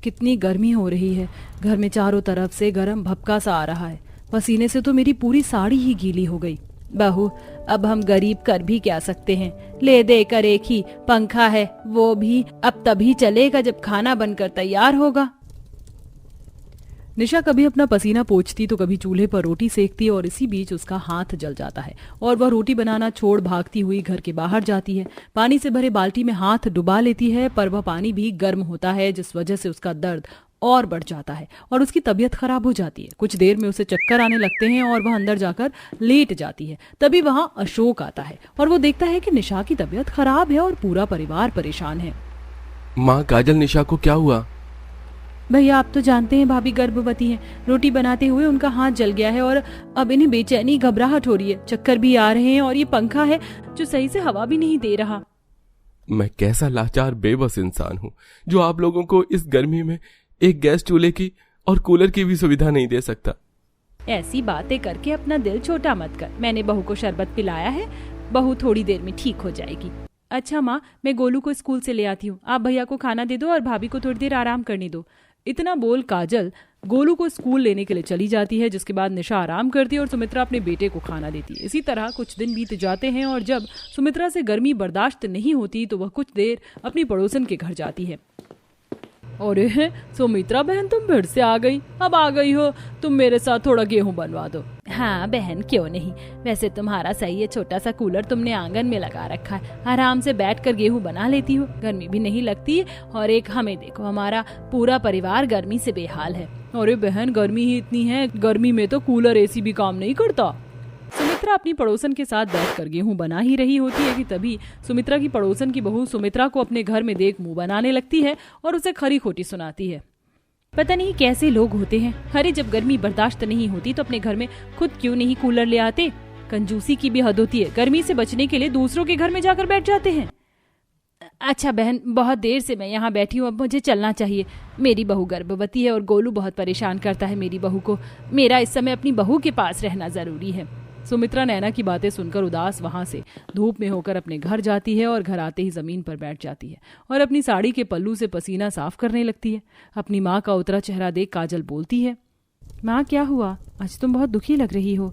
कितनी गर्मी हो रही है। घर में चारों तरफ से गर्म भपका सा आ रहा है। पसीने से तो मेरी पूरी साड़ी ही गीली हो गई। बहू, अब हम गरीब कर भी क्या सकते हैं। ले देकर एक ही पंखा है, वो भी अब तभी चलेगा जब खाना बनकर तैयार होगा। निशा कभी अपना पसीना पोंछती तो कभी चूल्हे पर रोटी सेकती और इसी बीच उसका हाथ जल जाता है और वह रोटी बनाना छोड़ भागती हुई घर के बाहर जाती है। पानी से भरे बाल्टी में हाथ डुबा लेती है, पर वह पानी भी गर्म होता है, जिस वजह से उसका दर्द और बढ़ जाता है और उसकी तबीयत खराब हो जाती है। कुछ देर में उसे चक्कर आने लगते हैं और वह अंदर जाकर लेट जाती है। तभी वहां अशोक आता है और वो देखता है कि निशा की तबीयत खराब है और पूरा परिवार परेशान है। माँ काजल, निशा को क्या हुआ? भैया, आप तो जानते हैं भाभी गर्भवती हैं। रोटी बनाते हुए उनका हाथ जल गया है और अब इन्हें बेचैनी घबराहट हो रही है। चक्कर भी आ रहे हैं और ये पंखा है जो सही से हवा भी नहीं दे रहा। मैं कैसा लाचार बेबस इंसान हूँ जो आप लोगों को इस गर्मी में एक गैस चूल्हे की और कूलर की भी सुविधा नहीं दे सकता। ऐसी बातें करके अपना दिल छोटा मत कर। मैंने बहू को शरबत पिलाया है, बहू थोड़ी देर में ठीक हो जाएगी। अच्छा माँ, मैं गोलू को स्कूल से ले आती हूँ। आप भैया को खाना दे दो और भाभी को थोड़ी देर आराम करने दो। इतना बोल काजल गोलू को स्कूल लेने के लिए चली जाती है, जिसके बाद निशा आराम करती है और सुमित्रा अपने बेटे को खाना देती है। इसी तरह कुछ दिन बीत जाते हैं और जब सुमित्रा से गर्मी बर्दाश्त नहीं होती तो वह कुछ देर अपनी पड़ोसन के घर जाती है। अरे सुमित्रा बहन, तुम फिर से आ गई। अब आ गई हो, तुम मेरे साथ थोड़ा गेहूं बनवा दो। हाँ बहन, क्यों नहीं। वैसे तुम्हारा सही है, छोटा सा कूलर तुमने आंगन में लगा रखा है, आराम से बैठकर गेहूं बना लेती हो, गर्मी भी नहीं लगती। और एक हमें देखो, हमारा पूरा परिवार गर्मी से बेहाल है। अरे बहन, गर्मी ही इतनी है, गर्मी में तो कूलर एसी भी काम नहीं करता। सुमित्रा अपनी पड़ोसन के साथ बैठकर गेहूं बना ही रही होती है कि तभी सुमित्रा की पड़ोसन की बहू सुमित्रा को अपने घर में देख मुंह बनाने लगती है और उसे खरी खोटी सुनाती है। पता नहीं कैसे लोग होते हैं। अरे जब गर्मी बर्दाश्त नहीं होती तो अपने घर में खुद क्यों नहीं कूलर ले आते। कंजूसी की भी हद होती है। गर्मी से बचने के लिए दूसरों के घर में जाकर बैठ जाते हैं। अच्छा बहन, बहुत देर से मैं यहाँ बैठी हूँ, अब मुझे चलना चाहिए। मेरी बहू गर्भवती है और गोलू बहुत परेशान करता है मेरी बहू को। मेरा इस समय अपनी बहू के पास रहना जरूरी है। सुमित्रा नैना की बातें सुनकर उदास वहां से धूप में होकर अपने घर जाती है और घर आते ही जमीन पर बैठ जाती है और अपनी साड़ी के पल्लू से पसीना साफ करने लगती है। अपनी माँ का उतरा चेहरा देख काजल बोलती है, माँ क्या हुआ, आज तुम बहुत दुखी लग रही हो।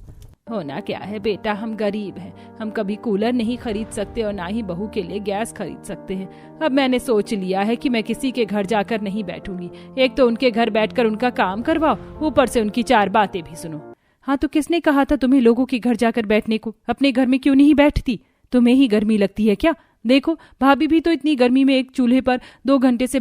होना क्या है बेटा, हम गरीब हैं, हम कभी कूलर नहीं खरीद सकते और ना ही बहू के लिए गैस खरीद सकते हैं। अब मैंने सोच लिया है कि मैं किसी के घर जाकर नहीं बैठूंगी। एक तो उनके घर बैठकर उनका काम करवाओ, ऊपर से उनकी चार बातें भी सुनो। हाँ तो किसने कहा था तुम्हें लोगों के घर जाकर बैठने को? अपने घर में क्यों नहीं बैठती? तुम्हें ही गर्मी लगती है क्या? देखो भाभी भी तो इतनी गर्मी में एक चूल्हे पर 2 घंटे से